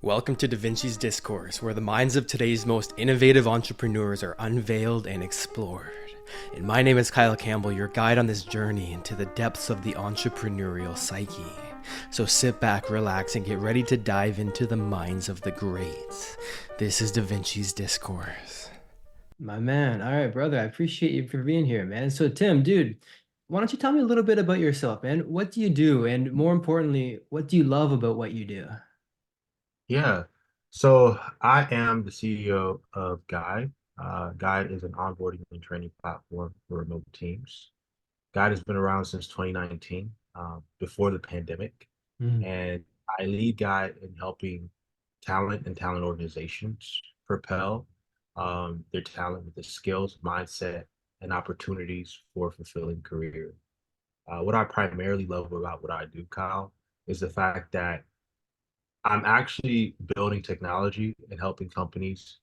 Welcome to Vinci's Discourse, where the minds of today's most innovative entrepreneurs are unveiled and explored. And my name is Kyle Campbell, your guide on this journey into the depths of the entrepreneurial psyche. So sit back, relax, and get ready to dive into the minds of the greats. This is Vinci's Discourse. My man. All right, brother. I appreciate you for being here, man. So, Tim, dude, why don't you tell me a little bit about yourself, man? What do you do? And more importantly, what do you love about what you do? Yeah. So I am the CEO of Guide. Guide is an onboarding and training platform for remote teams. Guide has been around since 2019, before the pandemic. Mm. And I lead Guide in helping talent and talent organizations propel their talent with the skills, mindset, and opportunities for fulfilling career. What I primarily love about what I do, Kyle, is the fact that I'm actually building technology and helping companies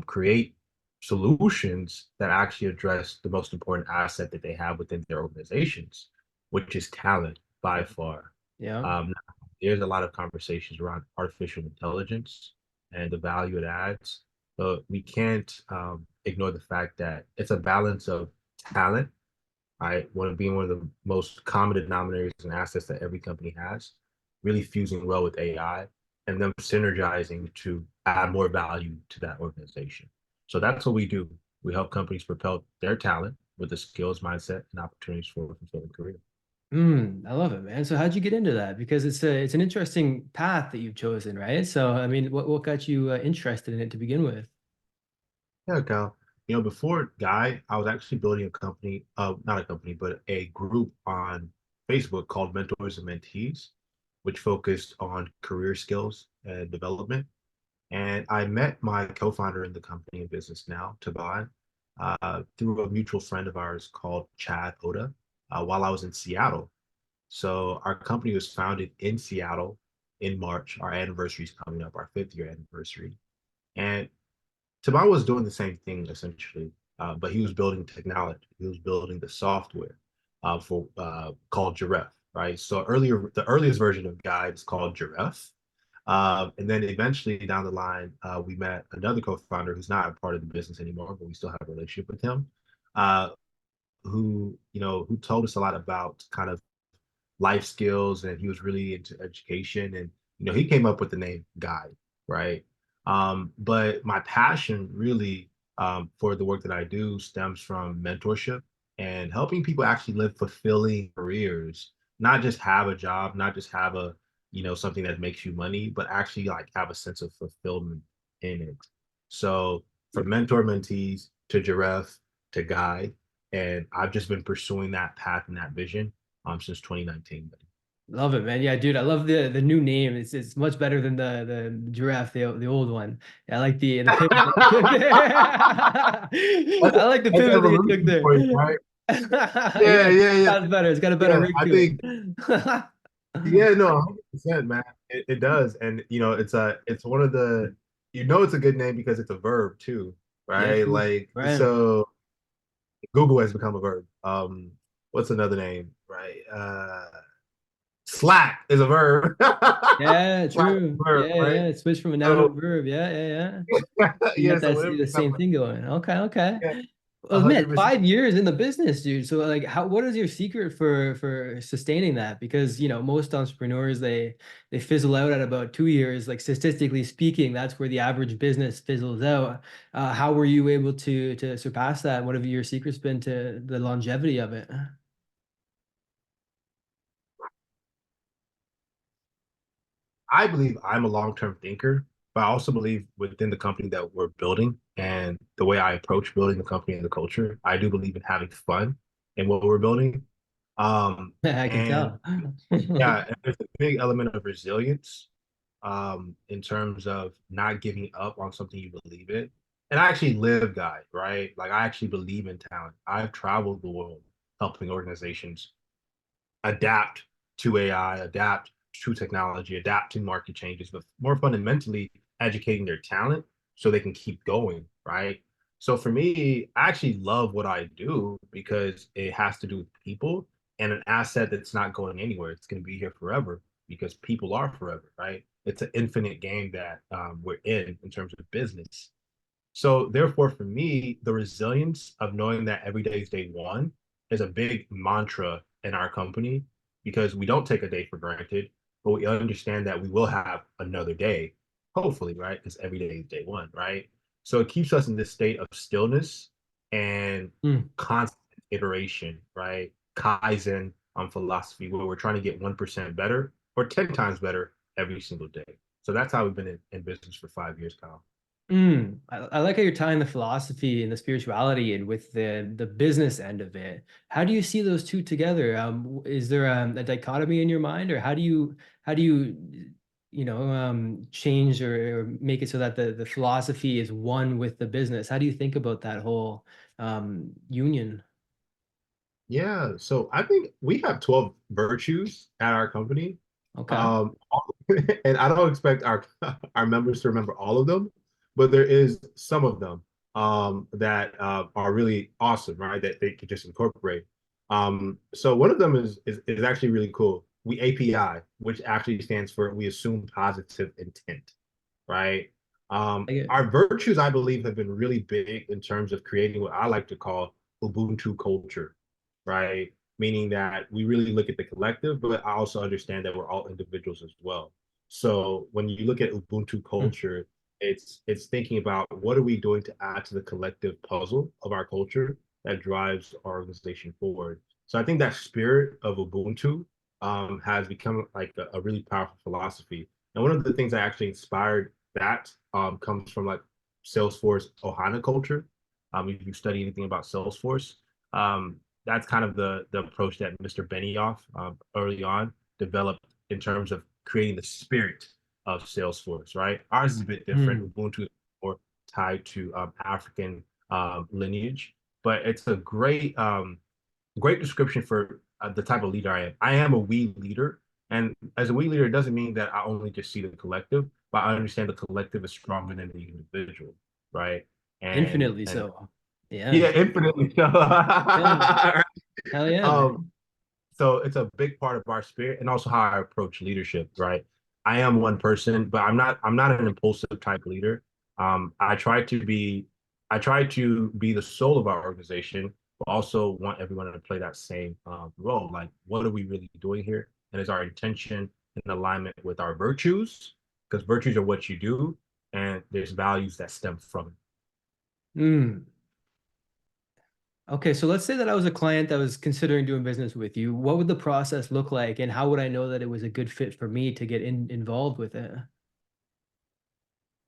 create solutions that actually address the most important asset that they have within their organizations, which is talent by far. Yeah. Um, there's a lot of conversations around artificial intelligence and the value it adds, but we can't ignore the fact that it's a balance of talent, right? Being one of the most common denominators and assets that every company has, really fusing well with AI and them synergizing to add more value to that organization. So that's what we do. We help companies propel their talent with the skills, mindset, and opportunities for a fulfilling career. I love it, man. So how'd you get into that? Because it's an interesting path that you've chosen, right? So, I mean, what got you interested in it to begin with? Yeah, Kyle. Before Guy, I was actually building a company, not a company, but a group on Facebook called Mentors and Mentees, which focused on career skills and development. And I met my co-founder in the company and business now, Taban, through a mutual friend of ours called Chad Oda, while I was in Seattle. So our company was founded in Seattle in March. Our anniversary is coming up, our 5th year anniversary. And Taban was doing the same thing essentially, but he was building technology. He was building the software for called Giraffe, right? So the earliest version of Guide is called Giraffe. And then eventually down the line, we met another co-founder who's not a part of the business anymore, but we still have a relationship with him, uh, who told us a lot about kind of life skills, and he was really into education, and he came up with the name Guide, right? But my passion really for the work that I do stems from mentorship and helping people actually live fulfilling careers, not just have a job, not just have a something that makes you money, but actually like have a sense of fulfillment in it. So from mentor mentees to giraffe to guide, and I've just been pursuing that path and that vision since 2019. Love it, man. Yeah, dude, I love the new name. It's much better than the giraffe, the old one. I like the pivot. That's, I like the that's pivot that you took evolution there. for you, right? Yeah, Yeah, yeah, yeah, that's better. It's got a better yeah. ring I to think, it. yeah, no, 100%, man. It does, and it's one of the, it's a good name because it's a verb too, Yeah, right? true. Like, Right. so Google has become a verb. What's another name, right? Slack is a verb. Yeah, Slack is true. a verb, Yeah, right? yeah. Switch from a noun to a So verb. Yeah, yeah, yeah. You yeah, got so that whatever the becomes, same thing going. Okay, okay. yeah, Well, man, 100%. 5 years in the business, dude. So like what is your secret for sustaining that? Because most entrepreneurs they fizzle out at about 2 years. Like statistically speaking, that's where the average business fizzles out. How were you able to surpass that? What have your secrets been to the longevity of it? I believe I'm a long-term thinker, but I also believe within the company that we're building and the way I approach building the company and the culture, I do believe in having fun in what we're building. I can And tell. yeah, and there's a big element of resilience in terms of not giving up on something you believe in. And I actually live guide, right? Like I actually believe in talent. I've traveled the world helping organizations adapt to AI, adapt to technology, adapt to market changes, but more fundamentally educating their talent so they can keep going, right? So for me, I actually love what I do because it has to do with people and an asset that's not going anywhere. It's going to be here forever because people are forever, right? it's an infinite game that we're in terms of business. So therefore, for me, the resilience of knowing that every day is day one is a big mantra in our company, because we don't take a day for granted, but we understand that we will have another day, hopefully, right? Because every day is day one, right? So it keeps us in this state of stillness and Mm. constant iteration, right? Kaizen philosophy, where we're trying to get 1% better or 10 times better every single day. So that's how we've been in business for 5 years, Kyle. I like how you're tying the philosophy and the spirituality and with the business end of it. How do you see those two together? Is there a dichotomy in your mind, or how do you change or make it so that the philosophy is one with the business? How do you think about that whole union? Yeah, so I think we have 12 virtues at our company. Okay. Um, and I don't expect our members to remember all of them, but there is some of them that are really awesome, right? That they could just incorporate. So one of them is actually really cool. We API, which actually stands for we assume positive intent, right? I get Our virtues, I believe, have been really big in terms of creating what I like to call Ubuntu culture, right? Meaning that we really look at the collective, but I also understand that we're all individuals as well. So when you look at Ubuntu Mm. culture, it's thinking about what are we doing to add to the collective puzzle of our culture that drives our organization forward. So I think that spirit of Ubuntu has become like a really powerful philosophy. And one of the things that actually inspired that comes from like Salesforce Ohana culture. If you study anything about Salesforce, that's kind of the approach that Mr. Benioff early on developed in terms of creating the spirit of Salesforce, right? Ours is a bit different. Mm. Ubuntu is more tied to African lineage, but it's a great description for the type of leader I am. I am a we leader, and as a we leader, it doesn't mean that I only just see the collective, but I understand the collective is stronger than the individual, right? Infinitely And so. Yeah. yeah, infinitely so. Yeah. Hell yeah, um, man. so it's a big part of our spirit and also how I approach leadership, right? I am one person, but I'm not an impulsive type leader. I try to be the soul of our organization, but also want everyone to play that same role. Like, what are we really doing here? And is our intention in alignment with our virtues? Because virtues are what you do, and there's values that stem from it. Mm. Okay, so let's say that I was a client that was considering doing business with you. What would the process look like, and how would I know that it was a good fit for me to get involved with it?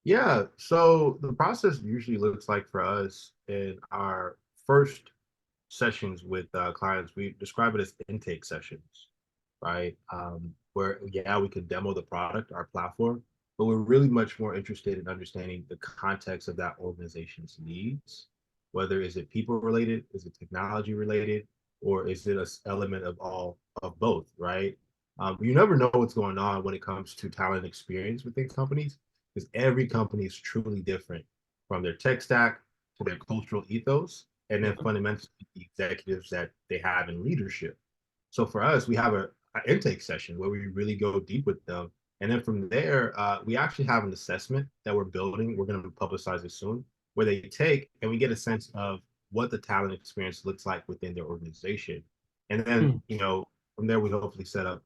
Yeah, so the process usually looks like for us in our first sessions with clients, we describe it as intake sessions, right? Where, yeah, we can demo the product, our platform, but we're really much more interested in understanding the context of that organization's needs. Whether is it people related, is it technology related, or is it an element of all of both, right? You never know what's going on when it comes to talent experience within companies, because every company is truly different from their tech stack to their cultural ethos, and then Yeah. fundamentally the executives that they have in leadership. So for us, we have an intake session where we really go deep with them. And then from there, we actually have an assessment that we're building. We're going to publicize it soon, where they take and we get a sense of what the talent experience looks like within their organization. And then, Hmm. from there, we hopefully set up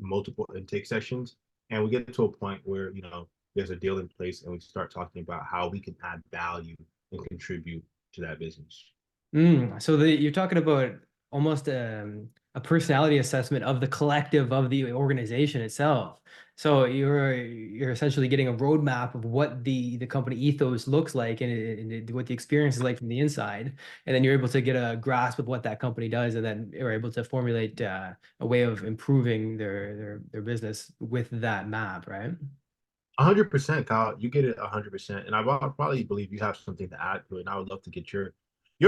multiple intake sessions, and we get to a point where, there's a deal in place and we start talking about how we can add value and contribute to that business. So you're talking about almost a personality assessment of the collective of the organization itself. So you're essentially getting a roadmap of what the company ethos looks like and what the experience is like from the inside, and then you're able to get a grasp of what that company does, and then you're able to formulate a way of improving their business with that map, right? 100%, Kyle. You get it 100%, and I probably believe you have something to add to it. And I would love to get your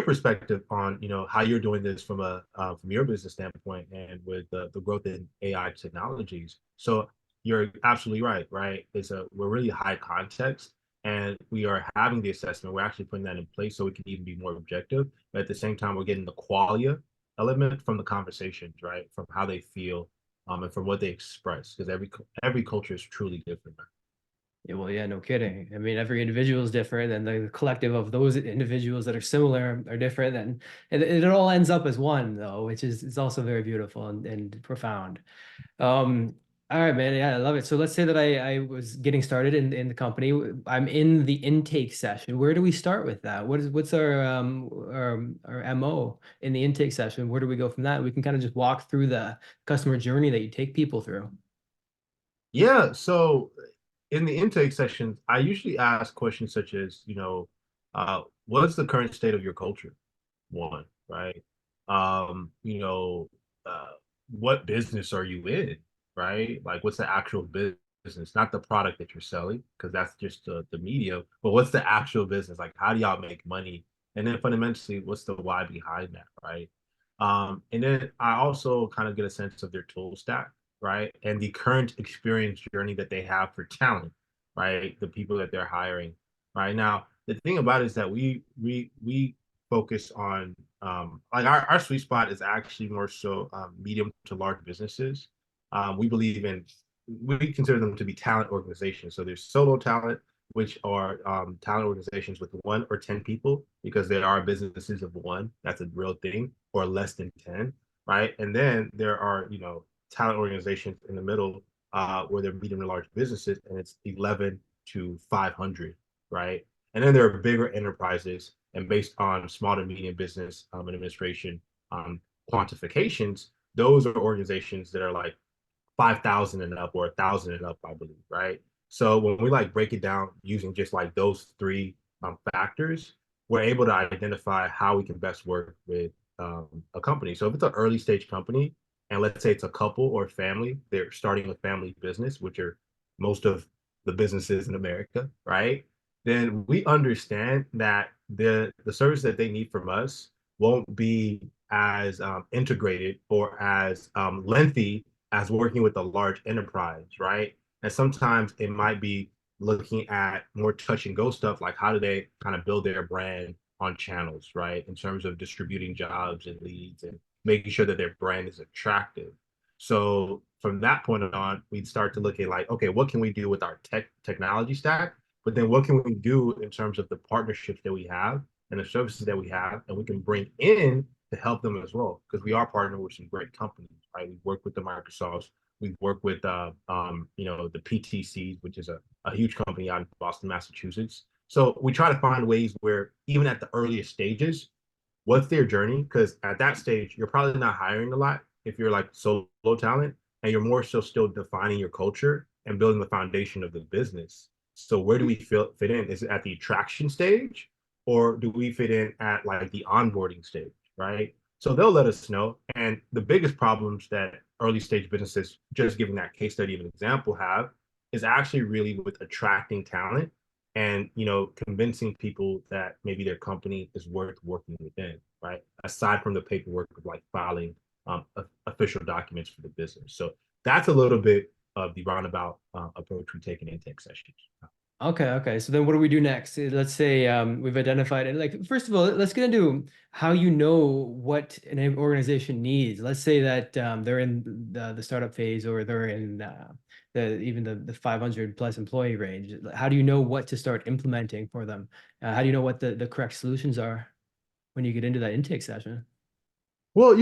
perspective on how you're doing this from your business standpoint and with the growth in AI technologies. So you're absolutely right. Right, we're really high context, and we are having the assessment. We're actually putting that in place so we can even be more objective. But at the same time, we're getting the qualia element from the conversations, right, from how they feel and from what they express, because every culture is truly different. Yeah, well, yeah, no kidding. I mean, every individual is different, and the collective of those individuals that are similar are different, and it all ends up as one, though, which is also very beautiful and profound. Um, all right, man. Yeah, I love it. So let's say that I was getting started in the company. I'm in the intake session. Where do we start with that? What's our MO in the intake session? Where do we go from that? We can kind of just walk through the customer journey that you take people through. Yeah, so in the intake sessions, I usually ask questions such as, what's the current state of your culture? One, right? You know, uh, what business are you in, right? Like, what's the actual business, not the product that you're selling, because that's just the media, but what's the actual business? Like, how do y'all make money? And then fundamentally, what's the why behind that, right? And then I also kind of get a sense of their tool stack, right? And the current experience journey that they have for talent, right? The people that they're hiring, right? Now, the thing about it is that we focus on like our sweet spot is actually more so medium to large businesses. We believe in we consider them to be talent organizations. So there's solo talent, which are talent organizations with 1 or 10 people, because there are businesses of one. That's a real thing, or less than 10, right? And then there are, talent organizations in the middle, where they're medium to large businesses, and it's 11 to 500, right? And then there are bigger enterprises, and based on small to medium business administration quantifications, those are organizations that are like 5,000 and up, or 1,000 and up, I believe, right? So when we like break it down using just like those three factors, we're able to identify how we can best work with a company. So if it's an early stage company, and let's say it's a couple or family, they're starting a family business, which are most of the businesses in America, right? Then we understand that the service that they need from us won't be as integrated or as lengthy as working with a large enterprise, right? And sometimes it might be looking at more touch and go stuff, like how do they kind of build their brand on channels, right? In terms of distributing jobs and leads and making sure that their brand is attractive. So from that point on, we'd start to look at like, okay, what can we do with our technology stack? But then what can we do in terms of the partnerships that we have and the services that we have, and we can bring in to help them as well, because we are partnering with some great companies, right? We work with the Microsofts, we work with the PTCs, which is a huge company out in Boston, Massachusetts. So we try to find ways where even at the earliest stages, what's their journey? Because at that stage, you're probably not hiring a lot if you're like solo talent, and you're more so still defining your culture and building the foundation of the business. So where do we fit in? Is it at the attraction stage, or do we fit in at like the onboarding stage, right? So they'll let us know. And the biggest problems that early stage businesses, just giving that case study of an example, have is actually really with attracting talent and convincing people that maybe their company is worth working within, right? Aside from the paperwork of like filing official documents for the business. So that's a little bit of the roundabout approach we take in intake sessions. Okay. So then what do we do next? Let's say we've identified it. Like, first of all, let's get into how you know what an organization needs. Let's say that they're in the startup phase, or they're in even the 500 plus employee range. How do you know what to start implementing for them? How do you know what the correct solutions are when you get into that intake session? Well,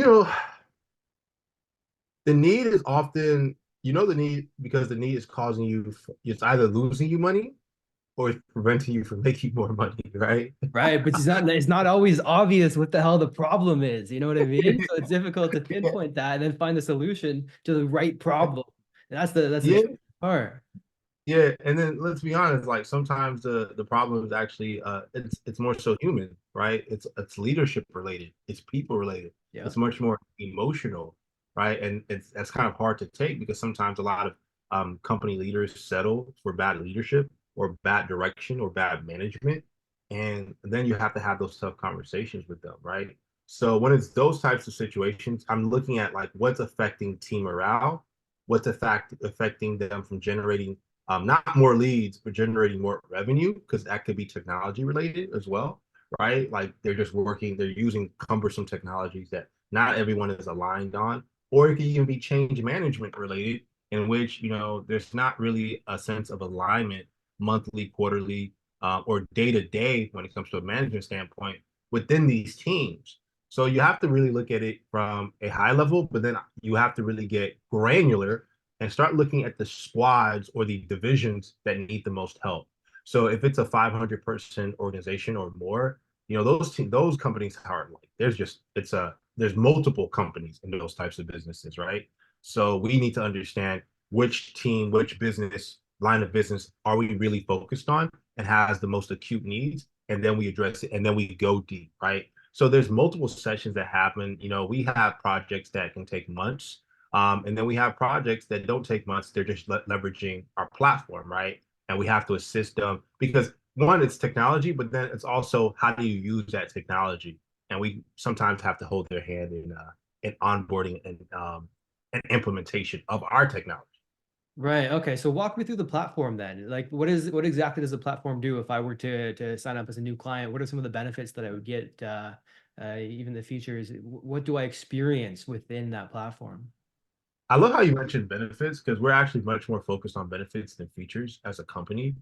the need is often, the need because the need is causing you, it's either losing you money or it's preventing you from making more money, right? Right, but it's not always obvious what the hell the problem is. You know what I mean? So it's difficult to Yeah, pinpoint that and then find the solution to the right problem. And that's the yeah, tricky part. yeah. And then let's be honest, like sometimes the problem is actually it's more so human, right? It's leadership related, it's people related, Yeah. it's much more emotional, right? And that's kind of hard to take, because sometimes a lot of company leaders settle for bad leadership or bad direction or bad management. And then you have to have those tough conversations with them, right? So when it's those types of situations, I'm looking at like what's affecting team morale, what's affecting them from generating not more leads, but generating more revenue, because that could be technology related as well, right? Like they're just working, they're using cumbersome technologies that not everyone is aligned on, or it can even be change management related, in which, you know, there's not really a sense of alignment monthly, quarterly, or day to day when it comes to a management standpoint within these teams. So you have to really look at it from a high level, but then you have to really get granular and start looking at the squads or the divisions that need the most help. So if it's a 500-person organization or more, you know, those companies are like, there's multiple companies in those types of businesses, right? So we need to understand which team, which business line of business are we really focused on and has the most acute needs, and then we address it, and then we go deep, right? So there's multiple sessions that happen. You know, we have projects that can take months, and then we have projects that don't take months. They're just leveraging our platform, right? And we have to assist them because one, it's technology, but then it's also how do you use that technology? And we sometimes have to hold their hand in onboarding and implementation of our technology. Right. Okay. So walk me through the platform then. Like, what exactly does the platform do if I were to sign up as a new client? What are some of the benefits that I would get? Even the features. What do I experience within that platform? I love how you mentioned benefits because we're actually much more focused on benefits than features as a company.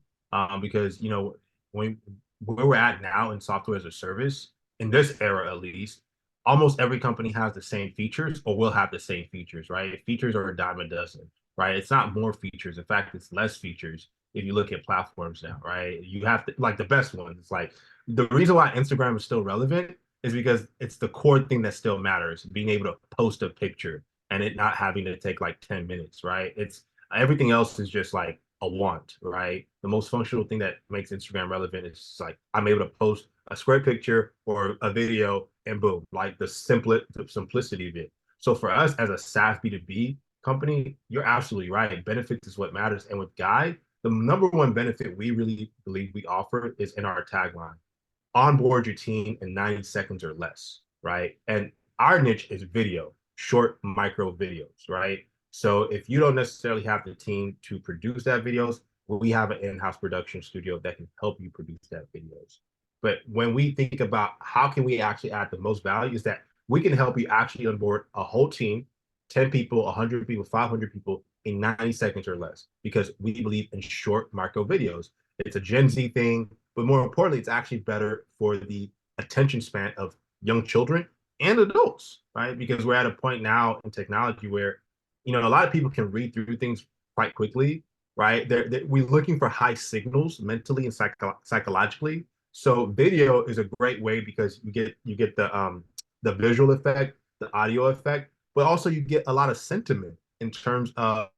Because you know, when where we're at now in software as a service, in this era at least, almost every company has the same features or will have the same features, right? Features are a dime a dozen, right? It's not more features. In fact, it's less features if you look at platforms now, right? You have to like the best ones. It's like the reason why Instagram is still relevant is because it's the core thing that still matters, being able to post a picture and it not having to take like 10 minutes, right? It's everything else is just like a want, right? The most functional thing that makes Instagram relevant is just like I'm able to post a square picture or a video and boom, like the simplicity of it. So for us as a SaaS B2B company, you're absolutely right. Benefits is what matters. And with Guide, the number one benefit we really believe we offer is in our tagline: onboard your team in 90 seconds or less, right? And our niche is video, short micro videos, right? So if you don't necessarily have the team to produce that videos, we have an in-house production studio that can help you produce that videos. But when we think about how can we actually add the most value is that we can help you actually onboard a whole team, 10 people, 100 people, 500 people in 90 seconds or less, because we believe in short micro videos. It's a Gen Z thing, but more importantly, it's actually better for the attention span of young children and adults, right? Because we're at a point now in technology where, you know, a lot of people can read through things quite quickly, right? We're looking for high signals mentally and psychologically. So video is a great way because you get the visual effect, the audio effect, but also you get a lot of sentiment in terms of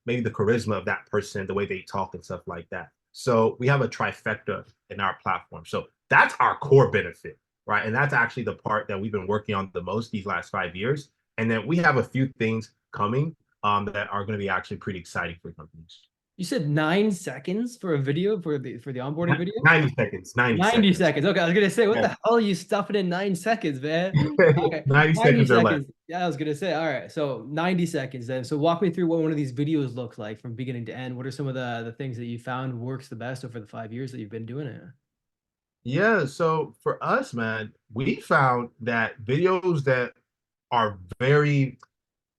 maybe the charisma of that person, the way they talk and stuff like that. So we have a trifecta in our platform. So that's our core benefit, right? And that's actually the part that we've been working on the most these last 5 years. And then we have a few things coming that are going to be actually pretty exciting for companies. You said 9 seconds for a video for the onboarding video? 90 seconds, 90 90 seconds. seconds. Okay, I was gonna say, what Yeah. the hell are you stuffing in 9 seconds, man? Okay, 90 90 seconds or less. seconds. Yeah, I was gonna say, all right. So 90 seconds then. So walk me through what one of these videos looks like from beginning to end. What are some of the things that you found works the best over the 5 years that you've been doing it? Yeah, so for us, man, we found that videos that are very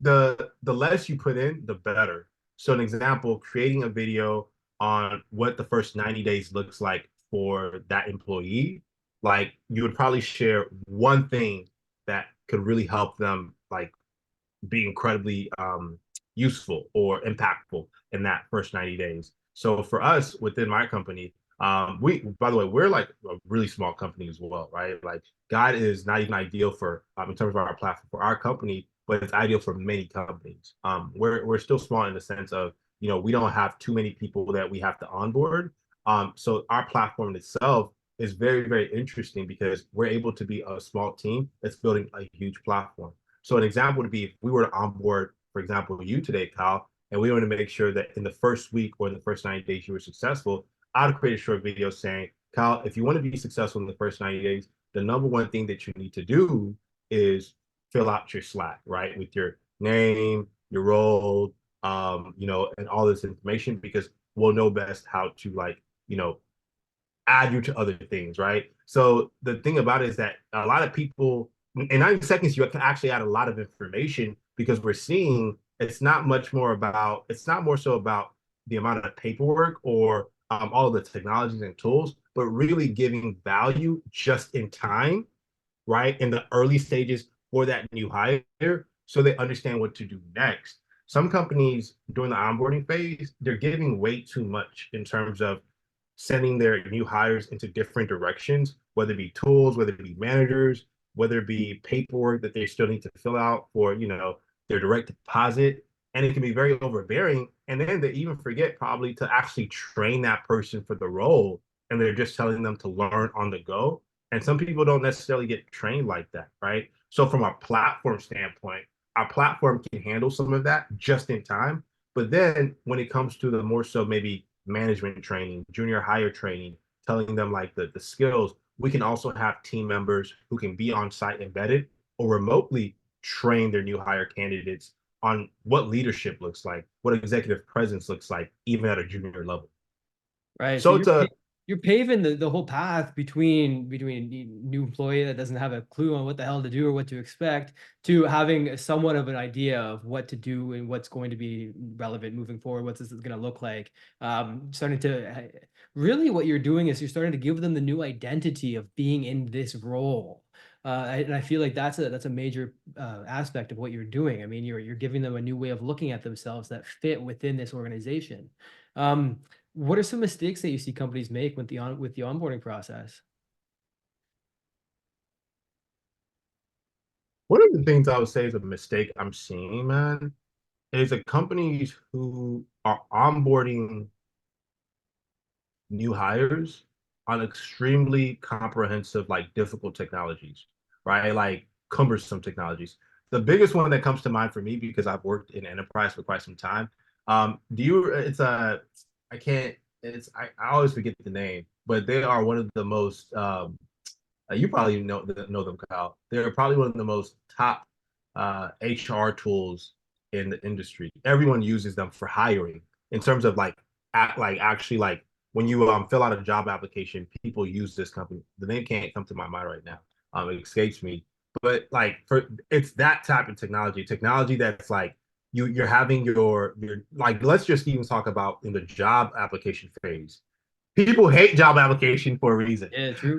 the less you put in, the better. So an example, creating a video on what the first 90 days looks like for that employee, like you would probably share one thing that could really help them like be incredibly useful or impactful in that first 90 days. So for us within my company, we by the way, we're like a really small company as well, right? Like God is not even ideal for in terms of our platform for our company, but it's ideal for many companies. We're still small in the sense of, you know, we don't have too many people that we have to onboard. So our platform itself is very, very interesting because we're able to be a small team that's building a huge platform. So an example would be if we were to onboard, for example, you today, Kyle, and we want to make sure that in the first week or in the first 90 days you were successful, I'd create a short video saying, Kyle, if you want to be successful in the first 90 days, the number one thing that you need to do is fill out your Slack, right? With your name, your role, you know, and all this information because we'll know best how to like, you know, add you to other things, right? So the thing about it is that a lot of people in 90 seconds, you can actually add a lot of information, because we're seeing it's not more so about the amount of paperwork or all of the technologies and tools, but really giving value just in time, right? In the early stages for that new hire so they understand what to do next. Some companies during the onboarding phase, they're giving way too much in terms of sending their new hires into different directions, whether it be tools, whether it be managers, whether it be paperwork that they still need to fill out for, their direct deposit. And it can be very overbearing. And then they even forget probably to actually train that person for the role. And they're just telling them to learn on the go. And some people don't necessarily get trained like that, right? So from a platform standpoint, our platform can handle some of that just in time. But then when it comes to the more so maybe management training, junior hire training, telling them like the skills, we can also have team members who can be on site embedded or remotely train their new hire candidates on what leadership looks like, what executive presence looks like, even at a junior level. Right. So So it's a you're paving the whole path between the new employee that doesn't have a clue on what the hell to do or what to expect to having somewhat of an idea of what to do and what's going to be relevant moving forward. What's this is going to look like? Starting to really what you're doing is you're starting to give them the new identity of being in this role. And I feel like that's a major aspect of what you're doing. I mean, you're giving them a new way of looking at themselves that fit within this organization. What are some mistakes that you see companies make with the onboarding process? one of the things I would say is a mistake I'm seeing, man, is the companies who are onboarding new hires on extremely comprehensive, like difficult technologies, right? Like cumbersome technologies. The biggest one that comes to mind for me, because I've worked in enterprise for quite some time. I can't, I always forget the name, but they are one of the most, you probably know them, Kyle. They're probably one of the most top HR tools in the industry. Everyone uses them for hiring in terms of actually like when you fill out a job application, people use this company. The name can't come to my mind right now. It escapes me. But like it's that type of technology that's like you're having your like let's just even talk about in the job application phase. People hate job application for a reason. Yeah, true.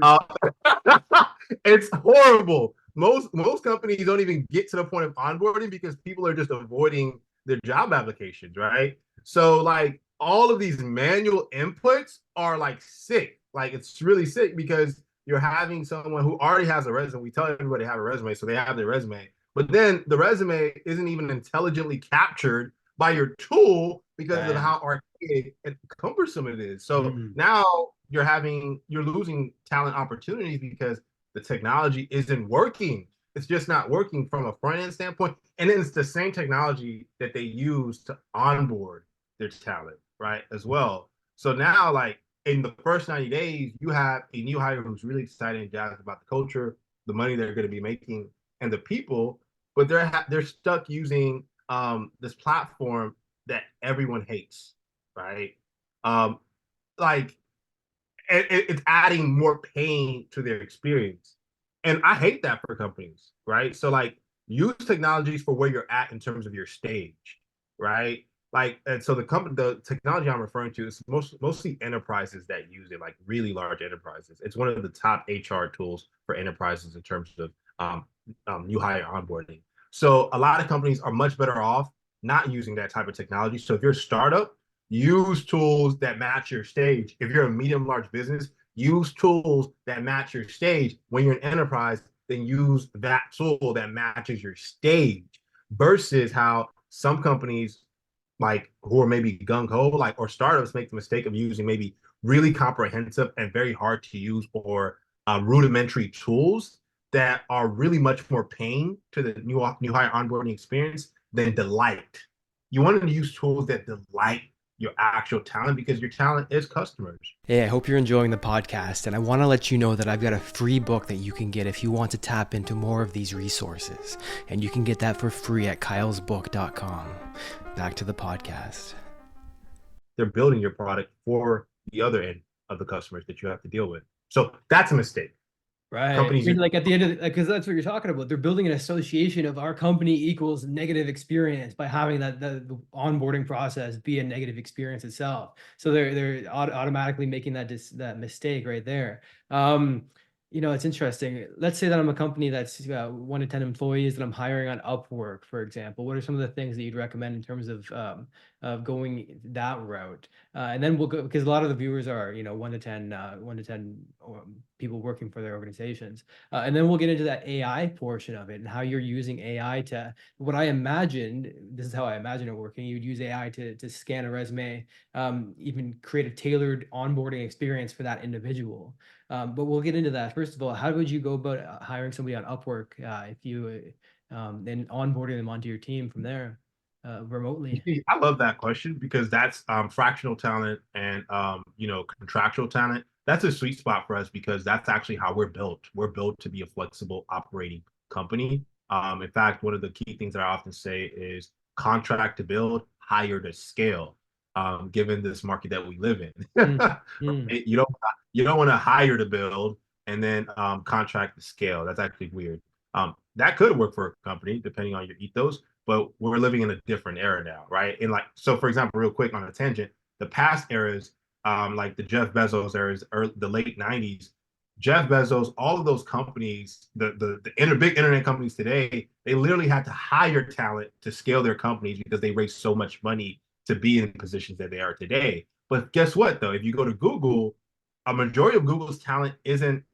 It's horrible. Most companies don't even get to the point of onboarding because people are just avoiding their job applications, right? So like all of these manual inputs are like sick. Like it's really sick because you're having someone who already has a resume. We tell everybody to have a resume, so they have their resume. But then the resume isn't even intelligently captured by your tool because of how archaic and cumbersome it is. So now you're losing talent opportunities because the technology isn't working. It's just not working from a front end standpoint. And then it's the same technology that they use to onboard their talent, right? As well. So now, like in the first 90 days, you have a new hire who's really excited and jazzed about the culture, the money they're going to be making, and the people, but they're stuck using this platform that everyone hates, right? Um, like it's adding more pain to their experience. And I hate that for companies, right? So like use technologies for where you're at in terms of your stage, right? Like, and so the technology I'm referring to is mostly enterprises that use it, like really large enterprises. It's one of the top HR tools for enterprises in terms of new hire onboarding. So a lot of companies are much better off not using that type of technology. So if you're a startup, use tools that match your stage. If you're a medium large business, use tools that match your stage. When you're an enterprise, then use that tool that matches your stage versus how some companies like who are maybe gung-ho like or startups make the mistake of using maybe really comprehensive and very hard to use or rudimentary tools that are really much more pain to the new hire onboarding experience than delight. You want to use tools that delight your actual talent because your talent is customers. Hey, I hope you're enjoying the podcast, and I want to let you know that I've got a free book that you can get if you want to tap into more of these resources, and you can get that for free at kylesbook.com. Back to the podcast. They're building your product for the other end of the customers that you have to deal with. So that's a mistake. Right. I Companies mean, like at the end of because that's what you're talking about. They're building an association of our company equals negative experience by having the onboarding process be a negative experience itself. So they're automatically making that mistake right there. It's interesting. Let's say that I'm a company that's 1 to 10 employees that I'm hiring on Upwork, for example. What are some of the things that you'd recommend in terms of going that route? And then we'll go because a lot of the viewers are 1 to 10 people working for their organizations, and then we'll get into that AI portion of it and how you're using AI to what I imagine. This is how I imagine it working. You'd use AI to scan a resume, even create a tailored onboarding experience for that individual. But we'll get into that. First of all, how would you go about hiring somebody on Upwork if you and onboarding them onto your team from there remotely? I love that question because that's fractional talent and contractual talent. That's a sweet spot for us because that's actually how we're built. We're built to be a flexible operating company. In fact, one of the key things that I often say is contract to build, hire to scale. Given this market that we live in, Mm, mm, you don't you don't want to hire to build and then contract to scale. That's actually weird. That could work for a company depending on your ethos, but we're living in a different era now, right? And like, so for example, real quick on a tangent, the past eras, like the Jeff Bezos eras, the late '90s, Jeff Bezos, all of those companies, the big internet companies today, they literally had to hire talent to scale their companies because they raised so much money to be in positions that they are today. But guess what, though? If you go to Google, a majority of Google's talent isn't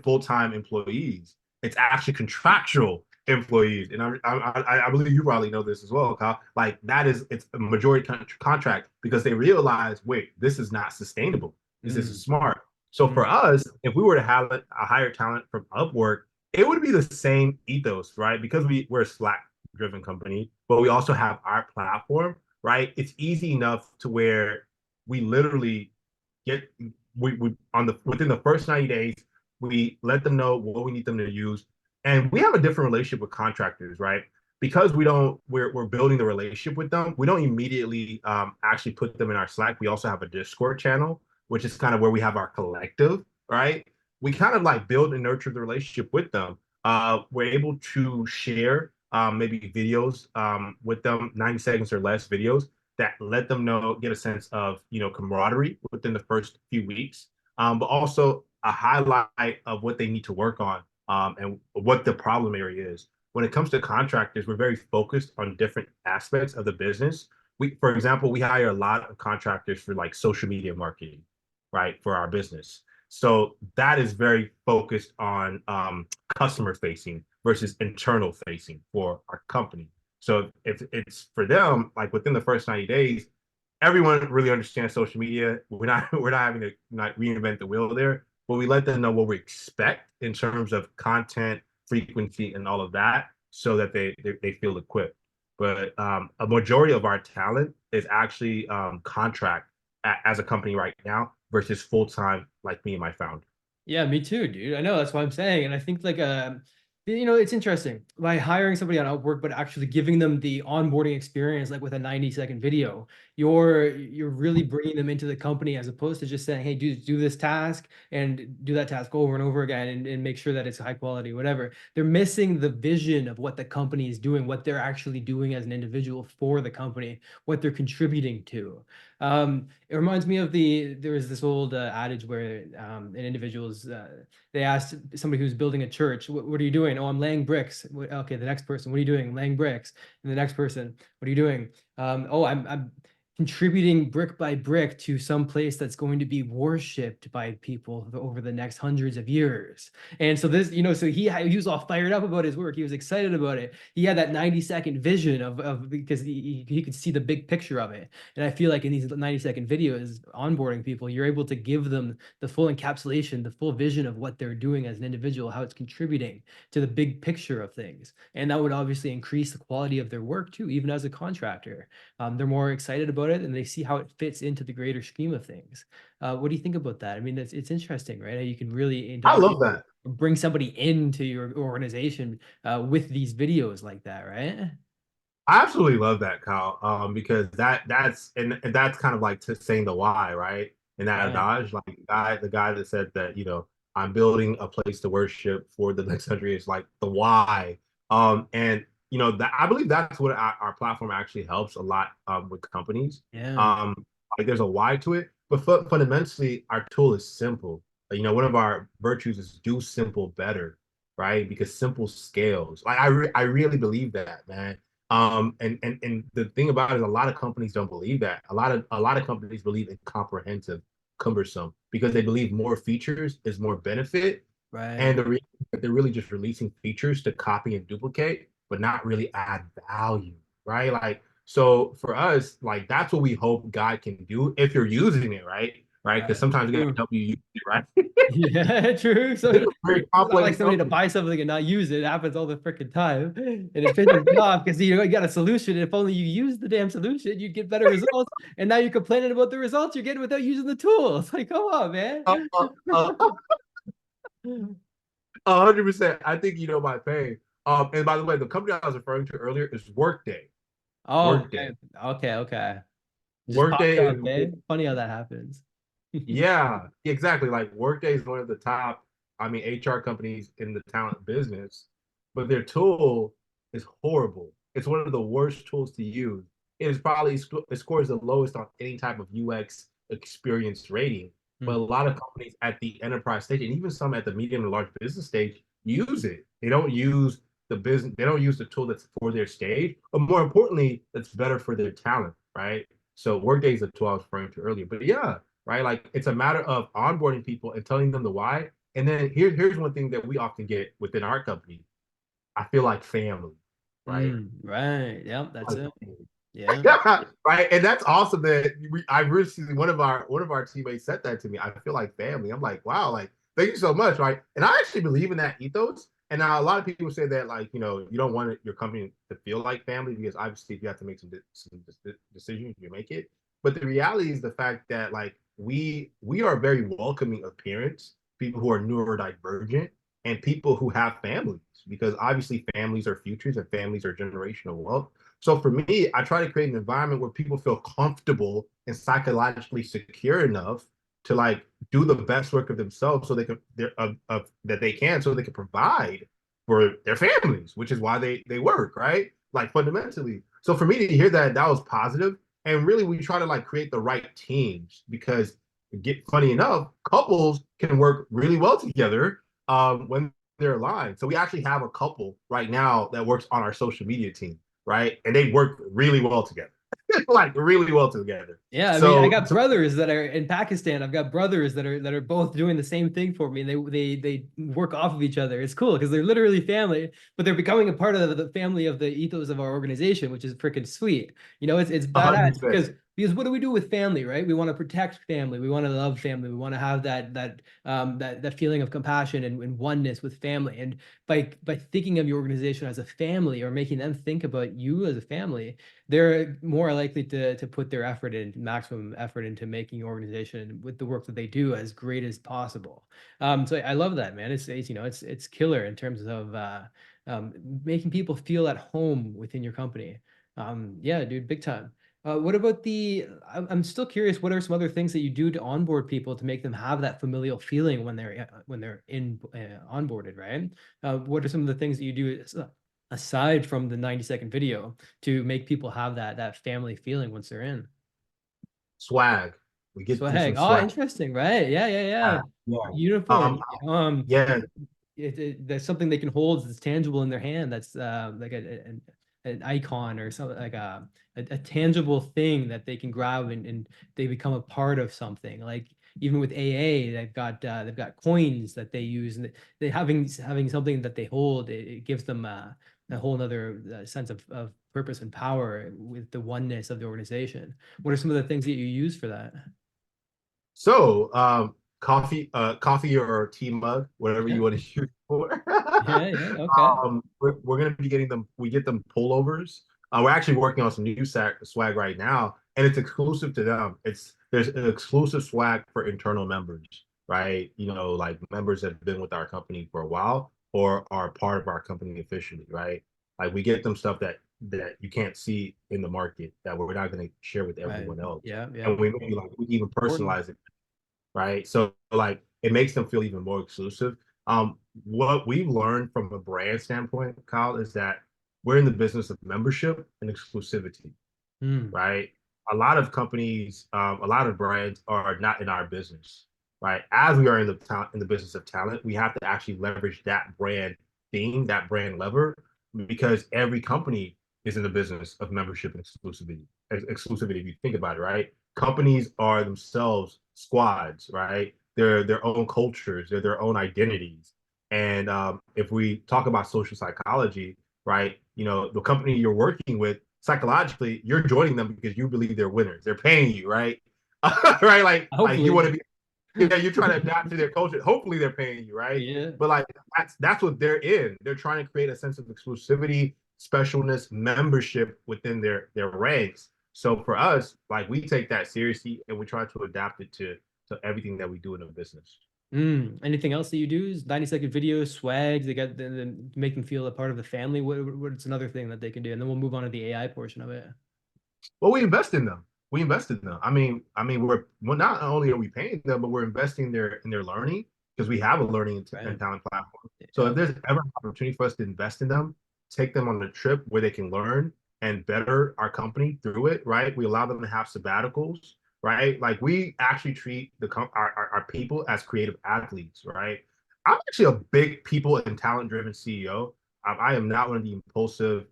full-time employees. It's actually contractual employees, and I believe you probably know this as well, Kyle. Like it's a majority contract because they realize, wait, this is not sustainable. This isn't mm, smart. So mm, for us, if we were to have a hire talent from Upwork, it would be the same ethos, right? Because we're a Slack-driven company, but we also have our platform, right? It's easy enough to where we literally get we on the within the first 90 days, we let them know what we need them to use. And we have a different relationship with contractors, right? Because we're building the relationship with them. We don't immediately actually put them in our Slack. We also have a Discord channel, which is kind of where we have our collective, right? We kind of like build and nurture the relationship with them. We're able to share maybe videos with them, 90 seconds or less videos that let them know, get a sense of camaraderie within the first few weeks, but also a highlight of what they need to work on, and what the problem area is. When it comes to contractors, we're very focused on different aspects of the business. For example, we hire a lot of contractors for like social media marketing, right, for our business. So that is very focused on customer facing versus internal facing for our company. So if it's for them, like within the first 90 days, everyone really understands social media. We're not having to not reinvent the wheel there, but we let them know what we expect in terms of content, frequency, and all of that, so that they feel equipped. But a majority of our talent is actually contract as a company right now versus full time, like me and my founder. Yeah, me too, dude. I know that's what I'm saying. And I think like it's interesting by hiring somebody on Upwork, but actually giving them the onboarding experience, like with a 90-second video, you're really bringing them into the company as opposed to just saying, hey, do this task and do that task over and over again and make sure that it's high quality, whatever. They're missing the vision of what the company is doing, what they're actually doing as an individual for the company, what they're contributing to. It reminds me of there was this old adage where an individual's they asked somebody who's building a church, what are you doing? Oh, I'm laying bricks. Okay, the next person, what are you doing? Laying bricks. And the next person, what are you doing? Oh, I'm contributing brick by brick to some place that's going to be worshipped by people over the next hundreds of years. And so this, so he was all fired up about his work. He was excited about it. He had that 90-second vision of because he could see the big picture of it. And I feel like in these 90-second videos, onboarding people, you're able to give them the full encapsulation, the full vision of what they're doing as an individual, how it's contributing to the big picture of things. And that would obviously increase the quality of their work too, even as a contractor. They're more excited about it and they see how it fits into the greater scheme of things. What do you think about that? I mean, it's interesting, right? How you can really I indoctrinate, love that. bring somebody into your organization with these videos like that, right? I absolutely love that, Kyle, because and that's kind of like saying the why, right? And that Right. adage, like the guy that said that, I'm building a place to worship for the next 100 years, like the why. And you know that I believe that's what our platform actually helps a lot with companies. Yeah. Like there's a why to it, but fundamentally our tool is simple. You know, one of our virtues is do simple better, right? Because simple scales. Like I really believe that, man. And the thing about it is a lot of companies don't believe that. A lot of companies believe in comprehensive, cumbersome, because they believe more features is more benefit. And Right. they're really just releasing features to copy and duplicate, but not really add value, right? Like, so for us, like that's what we hope God can do if you're using it, right? Right? Because Right. sometimes you gotta True. help you use it, right? Yeah, true. So It's a very it's not like complex somebody to company. buy something and not use it. It happens all the freaking time. And it pisses me off because you got a solution. If only you use the damn solution, you'd get better results. And now you're complaining about the results you're getting without using the tool. It's like, come on, man. Uh, uh, uh, 100%. I think you know my pain. And by the way, the company I was referring to earlier is Workday. Oh, Workday. okay. Just popped Workday is up, eh? Funny how that happens. Yeah, exactly. Like Workday is one of the top, I mean, HR companies in the talent business, but their tool is horrible. It's one of the worst tools to use. It scores the lowest on any type of UX experience rating. But a Hmm. lot of companies at the enterprise stage, and even some at the medium and large business stage, use it. They don't use the business. They don't use the tool that's for their stage, but more importantly, that's better for their talent, right? So Workday is the tool I was referring to earlier. But yeah, right? Like it's a matter of onboarding people and telling them the why. And then here's one thing that we often get within our company. I feel like family, right? Right. Yep, that's Like it. Yeah. right. And that's awesome that I recently one of our teammates said that to me. I feel like family. I'm like, wow, like thank you so much, right? And I actually believe in that ethos. And now a lot of people say that like you don't want your company to feel like family because obviously if you have to make some decisions, you make it. But the reality is the fact that like we are very welcoming of parents, people who are neurodivergent, and people who have families because obviously families are futures and families are generational wealth. So for me, I try to create an environment where people feel comfortable and psychologically secure enough to like do the best work of themselves so they can that they can so they can provide for their families, which is why they work, right? Like fundamentally. So for me to hear that was positive. And really we try to like create the right teams because get funny enough, couples can work really well together when they're aligned. So we actually have a couple right now that works on our social media team, right? And they work really well together, like really well together. Yeah, I mean, I So, got so brothers that are in Pakistan. I've got brothers that are both doing the same thing for me. They work off of each other. It's cool because they're literally family, but they're becoming a part of the family of the ethos of our organization, which is freaking sweet. You know, it's badass 100%. because what do we do with family, right? We want to protect family. We want to love family. We want to have that feeling of compassion and oneness with family. And by thinking of your organization as a family or making them think about you as a family, they're more likely to put their effort in, maximum effort into making your organization with the work that they do as great as possible. So I love that, man. It's killer in terms of making people feel at home within your company. Yeah, dude, big time. What about I'm still curious, what are some other things that you do to onboard people to make them have that familial feeling when they're in onboarded, right? What are some of the things that you do aside from the 90-second video to make people have that family feeling once they're in? Swag. We get them Swag. some Oh, swag. interesting, right? Yeah. Yeah. Uniform. Um, yeah. There's something they can hold that's tangible in their hand. That's like an icon or something like a tangible thing that they can grab and they become a part of something. Like even with AA, they've got coins that they use, and they having something that they hold. It gives them a whole other sense of purpose and power with the oneness of the organization. What are some of the things that you use for that? So, coffee or tea mug, whatever Yeah, you want to use for. yeah, okay. We're going to be getting them. We get them pullovers. We're actually working on some new swag right now, and it's exclusive to them. There's an exclusive swag for internal members, right? You know, like members that have been with our company for a while or are part of our company officially, right? Like we get them stuff that you can't see in the market that we're not going to share with Right. everyone else, Yeah, and we maybe like we even important. personalize it, right? So like it makes them feel even more exclusive. What we've learned from a brand standpoint, Kyle, is that we're in the business of membership and exclusivity, Mm. right? A lot of companies, a lot of brands are not in our business, right? As we are in the business of talent, we have to actually leverage that brand theme, that brand lever, because every company is in the business of membership and exclusivity. Exclusivity, if you think about it, right? Companies are themselves squads, right? They're their own cultures, they're their own identities. And if we talk about social psychology, right? You know, the company you're working with, psychologically, you're joining them because you believe they're winners. They're paying you, right? Right? Like you want Hopefully. to be, yeah, you're trying to adapt to their culture. Hopefully they're paying you, right? Yeah. But like that's what they're in. They're trying to create a sense of exclusivity, specialness, membership within their ranks. So for us, like we take that seriously and we try to adapt it to everything that we do in a business. Anything else that you do? Is 90-second videos, swags, they got make them feel a part of the family. What's another thing that they can do? And then we'll move on to the AI portion of it. Well, we invest in them. We invest in them. We're well, not only are we paying them, but we're investing in their learning because we have a learning and Right. talent platform. So if Yep. there's ever an opportunity for us to invest in them, take them on a trip where they can learn and better our company through it, right? We allow them to have sabbaticals, right? Like we actually treat our people as creative athletes, right? I'm actually a big people and talent driven CEO. I am not one of the impulsive,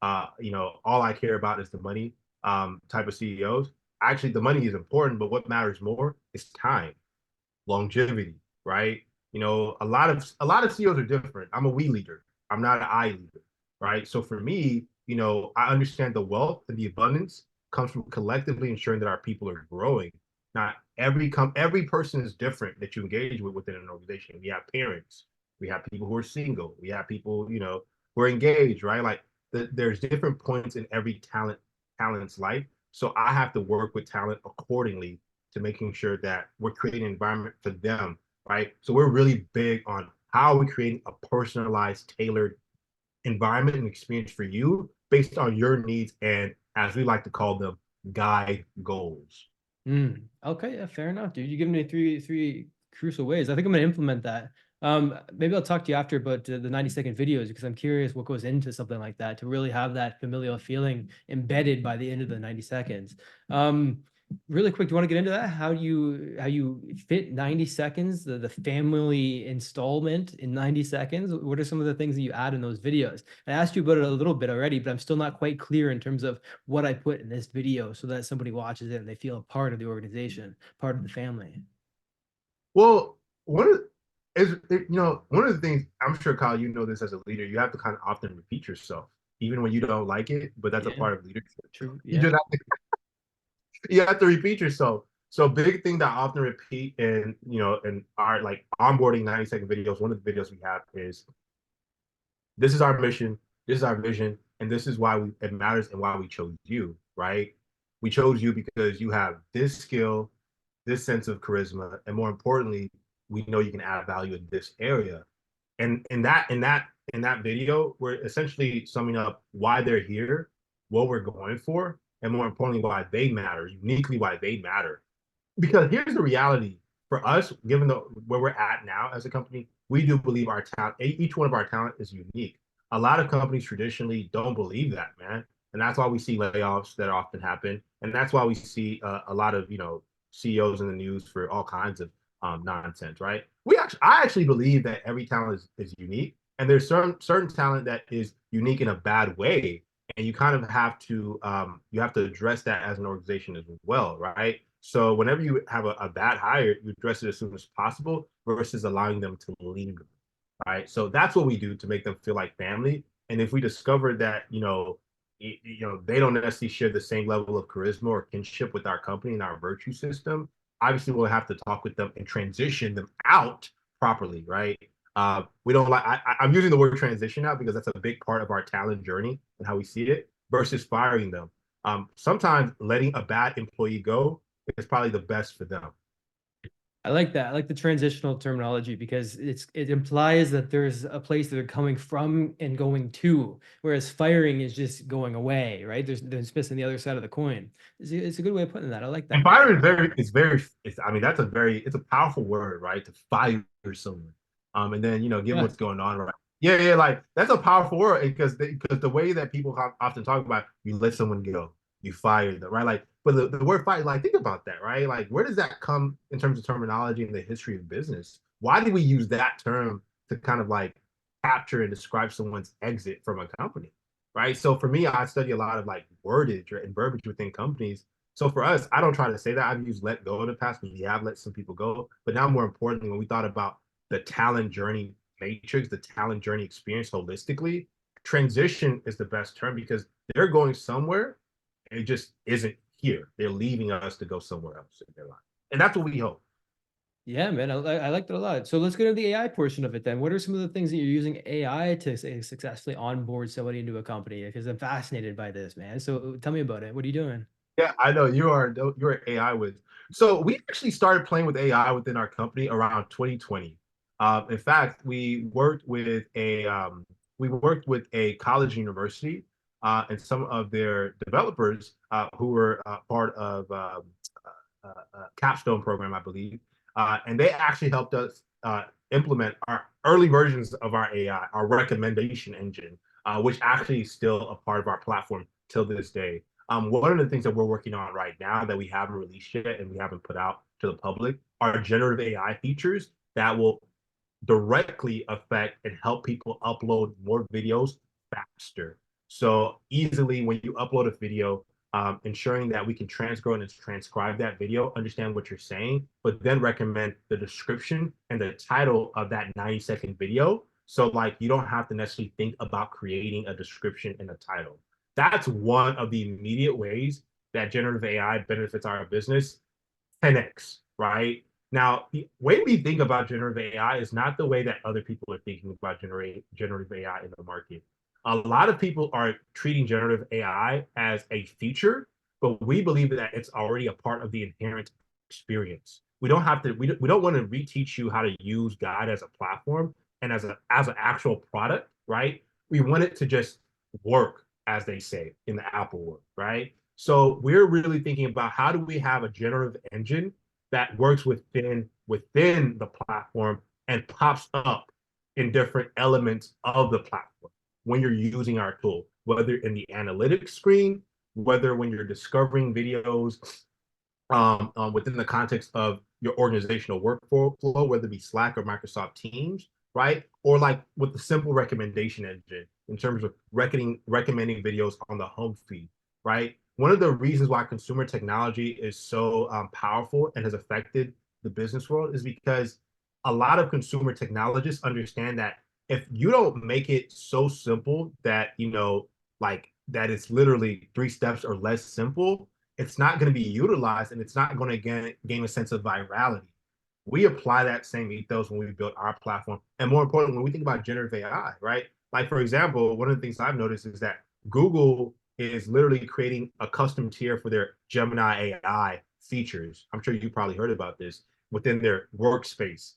all I care about is the money type of CEOs. Actually, the money is important, but what matters more is time, longevity, right? You know, a lot of CEOs are different. I'm a we leader. I'm not an I leader, right? So for me, you know, I understand the wealth and the abundance comes from collectively ensuring that our people are growing. Not every person is different that you engage with within an organization. We have parents, we have people who are single, we have people, who are engaged, right? Like there's different points in every talent's life. So I have to work with talent accordingly to making sure that we're creating an environment for them, right? So we're really big on how are we creating a personalized, tailored environment and experience for you based on your needs and, as we like to call them, guide goals. Okay, yeah, fair enough, dude. You given me three crucial ways. I think I'm gonna implement that. Maybe I'll talk to you after about the 90-second videos because I'm curious what goes into something like that to really have that familial feeling embedded by the end of the 90 seconds. Really quick, do you want to get into that? How you fit 90 seconds, the family installment in 90 seconds? What are some of the things that you add in those videos? I asked you about it a little bit already, but I'm still not quite clear in terms of what I put in this video so that somebody watches it and they feel a part of the organization, part of the family. Well, one of the things I'm sure, Kyle, you know this as a leader, you have to kind of often repeat yourself, even when you don't like it, but that's a Yeah, part of leadership. true. You Yeah. just have to repeat yourself. So big thing that I often repeat in our like onboarding 90-second videos, one of the videos we have is this is our mission, this is our vision, and this is why it matters and why we chose you, right? We chose you because you have this skill, this sense of charisma, and more importantly, we know you can add value in this area. And in that video, we're essentially summing up why they're here, what we're going for, and more importantly, why they matter, uniquely why they matter. Because here's the reality for us, given where we're at now as a company, we do believe our talent, each one of our talent is unique. A lot of companies traditionally don't believe that, man. And that's why we see layoffs that often happen. And that's why we see a lot of, CEOs in the news for all kinds of nonsense, right? I actually believe that every talent is unique. And there's certain talent that is unique in a bad way. And you kind of have to address that as an organization as well, right? So whenever you have a bad hire, you address it as soon as possible versus allowing them to leave, right? So that's what we do to make them feel like family. And if we discover that, they don't necessarily share the same level of charisma or kinship with our company and our virtue system, obviously we'll have to talk with them and transition them out properly, right? We don't like. I'm using the word transition now because that's a big part of our talent journey and how we see it versus firing them. Sometimes letting a bad employee go is probably the best for them. I like that. I like the transitional terminology because it implies that there's a place that they're coming from and going to, whereas firing is just going away, right? There's missing the other side of the coin. It's a good way of putting that. I like And that. fire is I mean, it's a powerful word, right? To fire someone. And then, given Yeah. what's going on, right? Yeah, yeah, like that's a powerful word because the way that people often talk about, you let someone go, you fire them, right? Like, but the word fire, like, think about that, right? Like, where does that come in terms of terminology in the history of business? Why do we use that term to kind of like capture and describe someone's exit from a company, right? So for me, I study a lot of like wordage and verbiage within companies. So for us, I don't try to say that. I've used let go in the past because we have let some people go. But now, more importantly, when we thought about the talent journey matrix, the talent journey experience holistically, transition is the best term because they're going somewhere and it just isn't here. They're leaving us to go somewhere else in their life. And that's what we hope. Yeah, man, I liked it a lot. So let's get into the AI portion of it then. What are some of the things that you're using AI to successfully onboard somebody into a company? Because I'm fascinated by this, man. So tell me about it. What are you doing? Yeah, I know you're an AI whiz. So we actually started playing with AI within our company around 2020. In fact, we worked with a college university and some of their developers who were part of capstone program, I believe, and they actually helped us implement our early versions of our AI, our recommendation engine, which actually is still a part of our platform till this day. One of the things that we're working on right now that we haven't released yet and we haven't put out to the public are generative AI features that will directly affect and help people upload more videos faster. So easily when you upload a video, ensuring that we can transcode and transcribe that video, understand what you're saying, but then recommend the description and the title of that 90-second video. So like you don't have to necessarily think about creating a description and a title. That's one of the immediate ways that generative AI benefits our business 10x, right? Now, the way we think about generative AI is not the way that other people are thinking about generative AI in the market. A lot of people are treating generative AI as a feature, but we believe that it's already a part of the inherent experience. We don't have to. We don't want to reteach you how to use God as a platform and as an actual product, right? We want it to just work, as they say in the Apple world, right? So we're really thinking about how do we have a generative engine that works within the platform and pops up in different elements of the platform when you're using our tool, whether in the analytics screen, whether when you're discovering videos within the context of your organizational workflow, whether it be Slack or Microsoft Teams, right? Or like with the simple recommendation engine in terms of recommending videos on the home feed, right? One of the reasons why consumer technology is so powerful and has affected the business world is because a lot of consumer technologists understand that if you don't make it so simple that, like that it's literally 3 steps or less simple, it's not going to be utilized and it's not going to gain a sense of virality. We apply that same ethos when we build our platform. And more importantly, when we think about generative AI, right? Like, for example, one of the things I've noticed is that Google is literally creating a custom tier for their Gemini AI features. I'm sure you probably heard about this within their workspace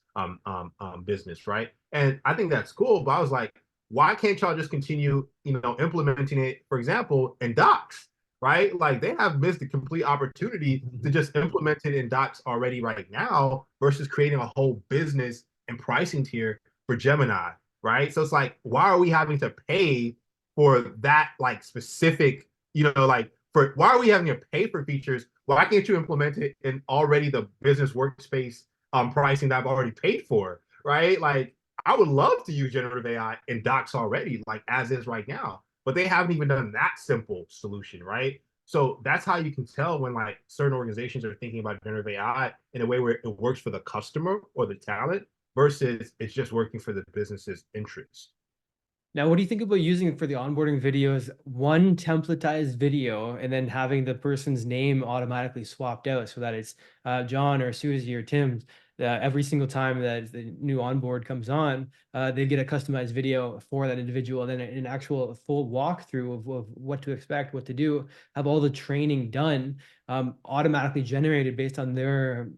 business, right? And I think that's cool. But I was like, why can't y'all just continue, implementing it, for example, in Docs? Right? Like they have missed a complete opportunity to just implement it in Docs already right now versus creating a whole business and pricing tier for Gemini, right? So it's like, why are we having to pay for that like specific, like for why are we having to pay for features? Why can't you implement it in already the business workspace pricing that I've already paid for, right? Like I would love to use generative AI in Docs already, like as is right now, but they haven't even done that simple solution, right? So that's how you can tell when like certain organizations are thinking about generative AI in a way where it works for the customer or the talent versus it's just working for the business's interests. Now, what do you think about using it for the onboarding videos, one templatized video, and then having the person's name automatically swapped out so that it's John or Susie or Tim? Every single time that the new onboard comes on, they get a customized video for that individual, and then an actual full walkthrough of what to expect, what to do, have all the training done, automatically generated based on their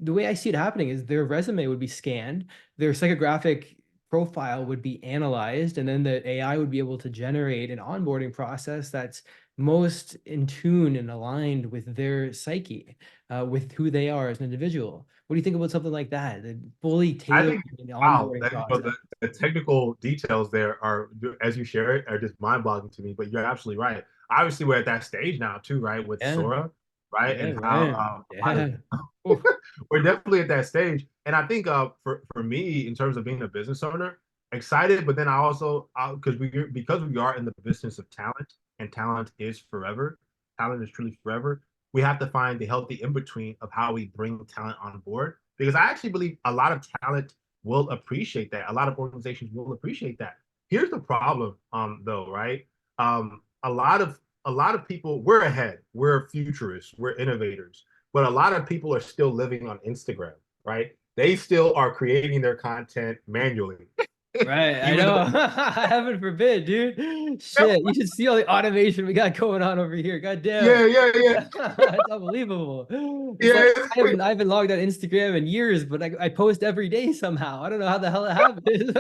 the way I see it happening is their resume would be scanned, their psychographic profile would be analyzed, and then the AI would be able to generate an onboarding process that's most in tune and aligned with their psyche, with who they are as an individual. What do you think about something like that? The fully I tailored think, wow, onboarding that, process. the technical details there are, as you share it, are just mind-boggling to me. But you're absolutely right. Obviously, we're at that stage now too, right? With Yeah, Sora, right, yeah, and how right. a lot Yeah. of Oof. we're definitely at that stage. And I think for me, in terms of being a business owner, excited, but then I also because we are in the business of talent, and talent is forever. Talent is truly forever. We have to find the healthy in between of how we bring talent on board, because I actually believe a lot of talent will appreciate that. A lot of organizations will appreciate that. Here's the problem, though, right? A lot of people, we're ahead, we're futurists, we're innovators, but a lot of people are still living on Instagram, right? They still are creating their content manually. Right, I Even know. though, Heaven forbid, dude. Shit, you should see all the automation we got going on over here. God damn. yeah, yeah, yeah, It's unbelievable. It's like yeah, I haven't logged on Instagram in years, but I post every day somehow. I don't know how the hell it happened.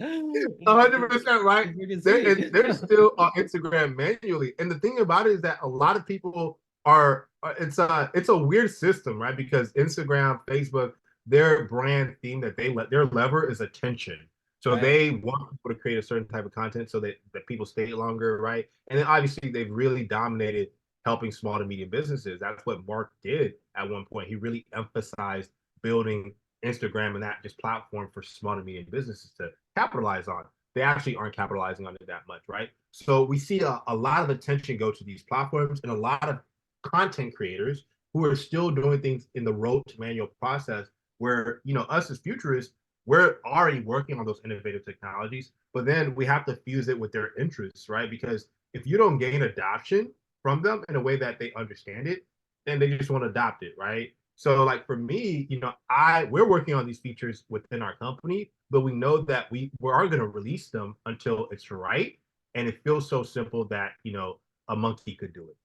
100% right. It's freaking sweet. They're still on Instagram manually, and the thing about it is that a lot of people are. It's a weird system, right? Because Instagram, Facebook, their brand theme that their lever is attention. So Right. they want people to create a certain type of content so that people stay longer, right? And then obviously they've really dominated helping small to medium businesses. That's what Mark did at one point. He really emphasized building Instagram and that just platform for small to medium businesses to capitalize on. They actually aren't capitalizing on it that much, right? So we see a lot of attention go to these platforms, and a lot of content creators who are still doing things in the rote manual process, where, us as futurists, we're already working on those innovative technologies, but then we have to fuse it with their interests, right? Because if you don't gain adoption from them in a way that they understand it, then they just want to adopt it, right? So like for me, we're working on these features within our company, but we know that we aren't going to release them until it's right. And it feels so simple that, a monkey could do it.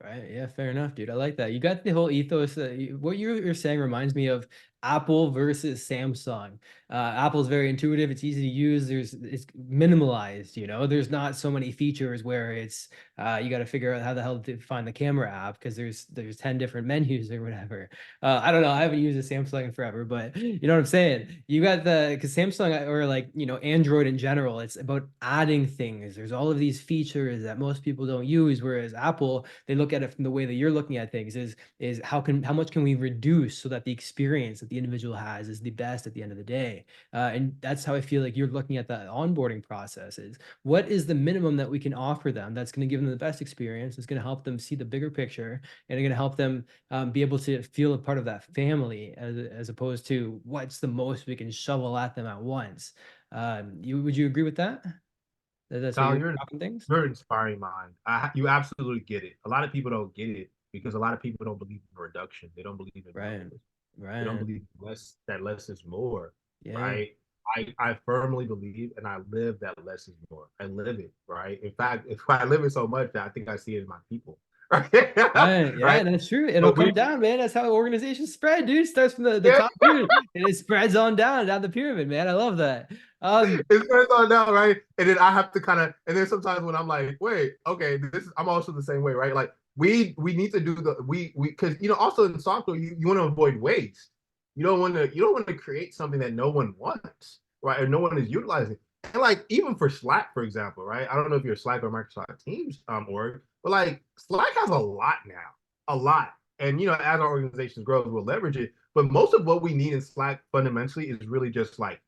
Right. Yeah, fair enough, dude. I like that. You got the whole ethos. What you're saying reminds me of Apple versus Samsung. Apple's very intuitive. It's easy to use. It's minimalized. There's not so many features where it's you got to figure out how the hell to find the camera app because there's 10 different menus or whatever. I don't know. I haven't used a Samsung in forever, but you know what I'm saying. You got because Samsung or like Android in general, it's about adding things. There's all of these features that most people don't use, whereas Apple, they look at it from the way that you're looking at things is how much can we reduce so that the experience that the individual has is the best at the end of the day. And that's how I feel like you're looking at the onboarding process is what is the minimum that we can offer them that's going to give them the best experience. It's going to help them see the bigger picture and going to help them be able to feel a part of that family as opposed to what's the most we can shovel at them at once. Would you agree with that? That's how Kyle, you're you're talking things? you're inspiring mind. You absolutely get it. A lot of people don't get it because a lot of people don't believe in reduction. They don't believe in Right. minimalism. They don't Right. believe less is more, Yeah. right? I firmly believe and I live that less is more. I live it, right? In fact, if I live it so much that I think I see it in my people, right? Right, yeah, Right? that's true. It'll But come we, down, man. That's how organizations spread, dude. Starts from the yeah, top dude and it spreads on down the pyramid, man. I love that. it's first on down, right? And then I have to and then sometimes when I'm like, wait, okay, I'm also the same way, right? Like we need to do we because also in software you want to avoid waste. You don't want to create something that no one wants, right? Or no one is utilizing. And like even for Slack, for example, right? I don't know if you're a Slack or Microsoft Teams org, but like Slack has a lot now, a lot. And as our organizations grow, we'll leverage it. But most of what we need in Slack fundamentally is really just like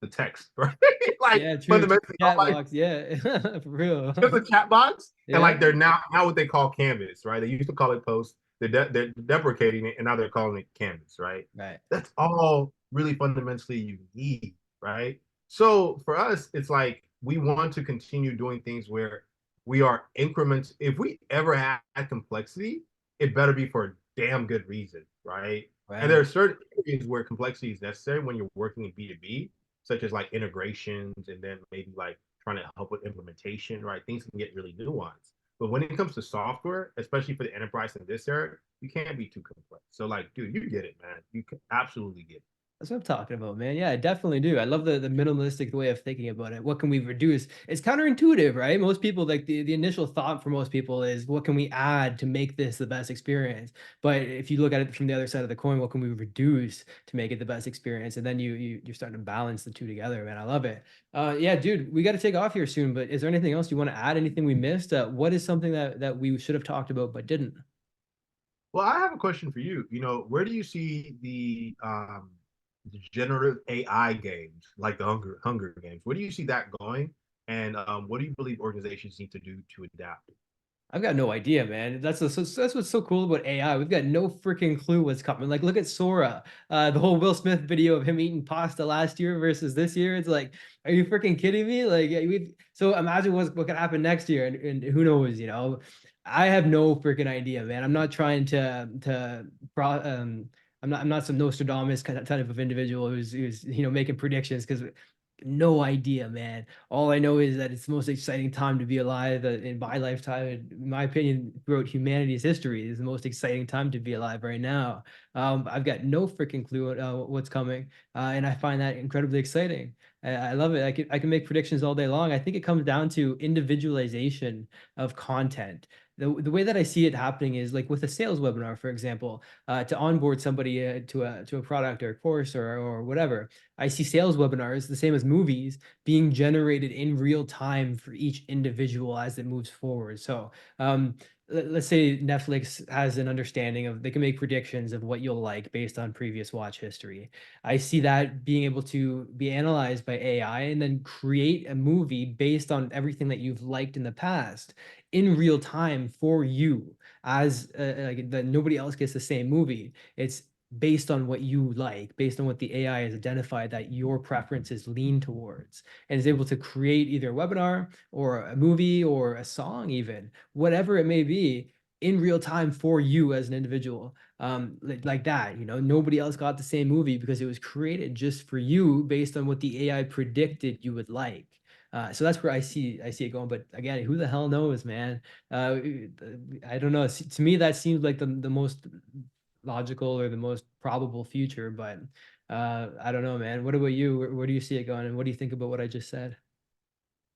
the text, right? Like Yeah, true. fundamentally, I'm Chat like box, yeah. For real. just a chat box, and Yeah. like they're now what they call Canvas, right? They used to call it Post. They're deprecating it, and now they're calling it Canvas, right? Right. That's all really fundamentally you need, right? So for us, it's like we want to continue doing things where we are increments. If we ever had complexity, it better be for a damn good reason, right? And there Right. are certain areas where complexity is necessary when you're working in B2B, such as like integrations and then maybe like trying to help with implementation, right? Things can get really nuanced. But when it comes to software, especially for the enterprise in this era, you can't be too complex. So like, dude, you get it, man. You can absolutely get it. That's what I'm talking about, man. Yeah, I definitely do. I love the minimalistic way of thinking about it. What can we reduce? It's counterintuitive, right? Most people, like the initial thought for most people is, what can we add to make this the best experience? But if you look at it from the other side of the coin, what can we reduce to make it the best experience? And then you're starting to balance the two together, man. I love it. Yeah, dude, we got to take off here soon. But is there anything else you want to add? Anything we missed? What is something that we should have talked about but didn't? Well, I have a question for you. Where do you see the generative AI games, like the Hunger Games? Where do you see that going? And what do you believe organizations need to do to adapt? I've got no idea, man. That's what's so cool about AI. We've got no freaking clue what's coming. Like, look at Sora. The whole Will Smith video of him eating pasta last year versus this year. It's like, are you freaking kidding me? Like, so imagine what could happen next year, and who knows? I have no freaking idea, man. I'm not trying I'm not some Nostradamus kind of type of individual who's making predictions, because no idea, man. All I know is that it's the most exciting time to be alive in my lifetime. In my opinion, throughout humanity's history, is the most exciting time to be alive right now. I've got no freaking clue what's coming, and I find that incredibly exciting. I love it. I can make predictions all day long. I think it comes down to individualization of content. The way that I see it happening is like with a sales webinar, for example, to onboard somebody to a product or a course or whatever. I see sales webinars, the same as movies, being generated in real time for each individual as it moves forward. So let's say Netflix has an understanding of, they can make predictions of what you'll like based on previous watch history. I see that being able to be analyzed by AI and then create a movie based on everything that you've liked in the past in real time for you, as like that nobody else gets the same movie. It's based on what you like, based on what the AI has identified that your preferences lean towards, and is able to create either a webinar or a movie or a song, even whatever it may be, in real time for you as an individual. Like that, nobody else got the same movie because it was created just for you based on what the AI predicted you would like. So that's where I see it going. But again, who the hell knows, man? I don't know. To me, that seems like the most logical or the most probable future. But I don't know, man. What about you? Where do you see it going? And what do you think about what I just said?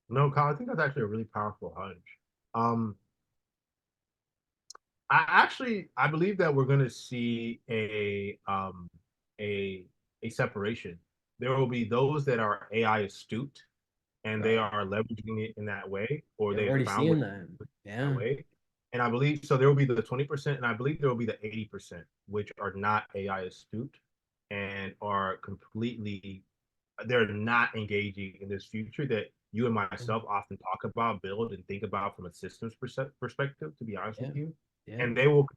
No, Kyle, I think that's actually a really powerful hunch. Um, I believe that we're going to see a a separation. There will be those that are AI astute and they Bro, are leveraging it in that way, or yeah, we're they already found what seeing that. that Yeah. way. And I believe so. There will be the 20%, and I believe there will be the 80%, which are not AI astute and are completely, they're not engaging in this future that you and myself often talk about, build, and think about from a systems perspective. To be honest Yeah. with you, Yeah. and they will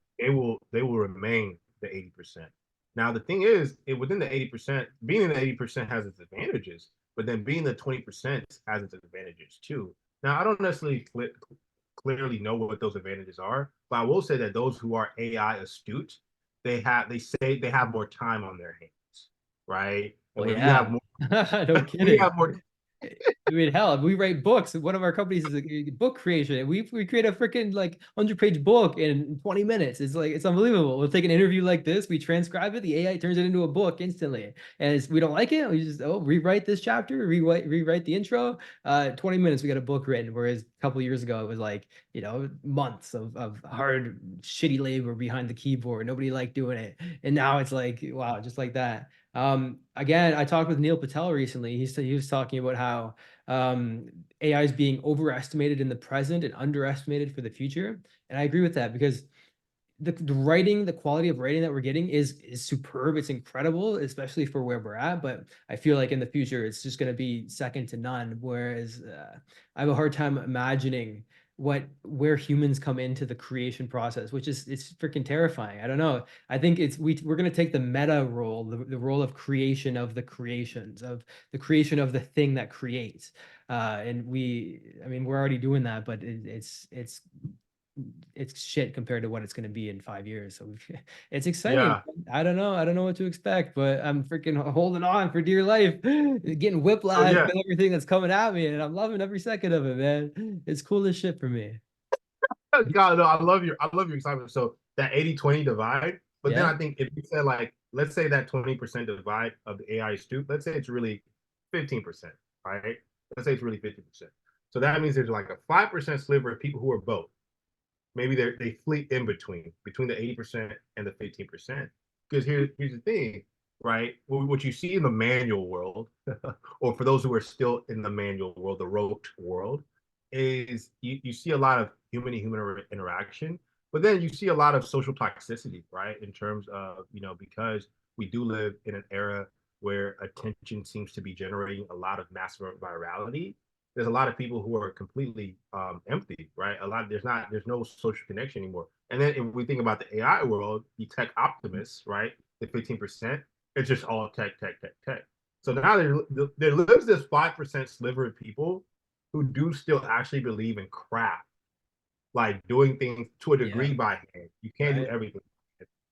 remain the 80%. Now the thing is, within the 80%, being in the 80% has its advantages, but then being the 20% has its advantages too. Now I don't necessarily clearly know what those advantages are, but I will say that those who are AI astute, they say they have more time on their hands, right? And Well, when you have yeah. more, No when you kidding. have more, I mean, hell, we write books. One of our companies is a book creation. We create a freaking like 100-page book in 20 minutes. It's like, it's unbelievable. We'll take an interview like this, we transcribe it, the AI turns it into a book instantly. And we don't like it, we just rewrite this chapter, rewrite the intro. 20 minutes, we got a book written. Whereas a couple of years ago, it was like, months of hard, shitty labor behind the keyboard. Nobody liked doing it. And now it's like, wow, just like that. Again, I talked with Neil Patel recently. He was talking about how AI is being overestimated in the present and underestimated for the future. And I agree with that, because the writing, the quality of writing that we're getting is superb. It's incredible, especially for where we're at. But I feel like in the future, it's just going to be second to none. Whereas I have a hard time imagining where humans come into the creation process, which is, it's freaking terrifying. I don't know. I think we're going to take the meta role, the role of creation of the creations, of the creation of the thing that creates. And I mean, we're already doing that, but it's shit compared to what it's going to be in 5 years. So it's exciting. yeah. I don't know. I don't know what to expect, but I'm freaking holding on for dear life, getting So whiplash yeah, with everything that's coming at me, and I'm loving every second of it, man. It's cool as shit for me. God, no, I love your excitement. So that 80-20 divide, but then Yeah. I think if you said like, let's say that 20% divide of the AI stoop, let's say it's really 15%, right? Let's say it's really 50%. So that means there's like a 5% sliver of people who are both. Maybe they fleet in between the 80% and the 15%. Because here's the thing, right? What you see in the manual world, or for those who are still in the manual world, the rote world, is you see a lot of human interaction, but then you see a lot of social toxicity, right? In terms of, because we do live in an era where attention seems to be generating a lot of massive virality. There's a lot of people who are completely empty, right? There's no social connection anymore. And then if we think about the AI world, the tech optimists, right? The 15%, it's just all tech, tech, tech, tech. So now there lives this 5% sliver of people who do still actually believe in craft, like doing things to a degree Yeah. by hand. You can't do Right. everything,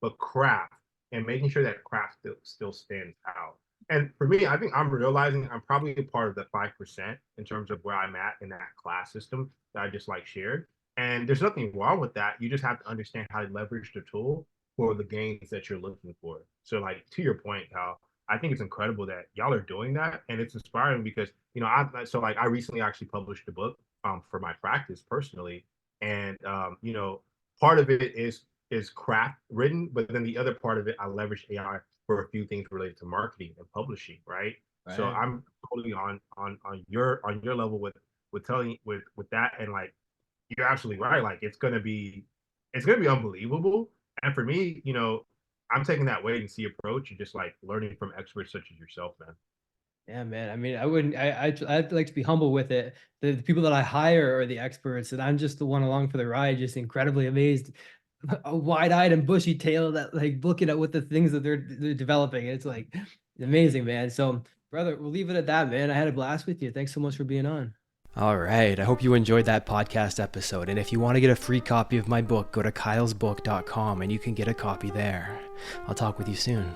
but craft and making sure that craft still stands out. And for me, I think I'm realizing I'm probably a part of the 5% in terms of where I'm at in that class system that I just like shared. And there's nothing wrong with that. You just have to understand how to leverage the tool for the gains that you're looking for. So, like to your point, Cal, I think it's incredible that y'all are doing that, and it's inspiring because I recently actually published a book for my practice personally, and part of it is craft written, but then the other part of it, I leverage AI for a few things related to marketing and publishing, right? So Right. I'm totally on your level with telling with that, and like you're absolutely right. Like it's gonna be unbelievable. And for me, I'm taking that wait and see approach and just like learning from experts such as yourself, man. Yeah, man. I mean, I wouldn't. I'd like to be humble with it. The people that I hire are the experts, and I'm just the one along for the ride, just incredibly amazed, wide-eyed and bushy-tailed at like looking at what the things that they're developing. It's like amazing, man. So, brother, we'll leave it at that, man. I had a blast with you. Thanks so much for being on. All right. I hope you enjoyed that podcast episode. And if you want to get a free copy of my book, go to kylesbook.com and you can get a copy there. I'll talk with you soon.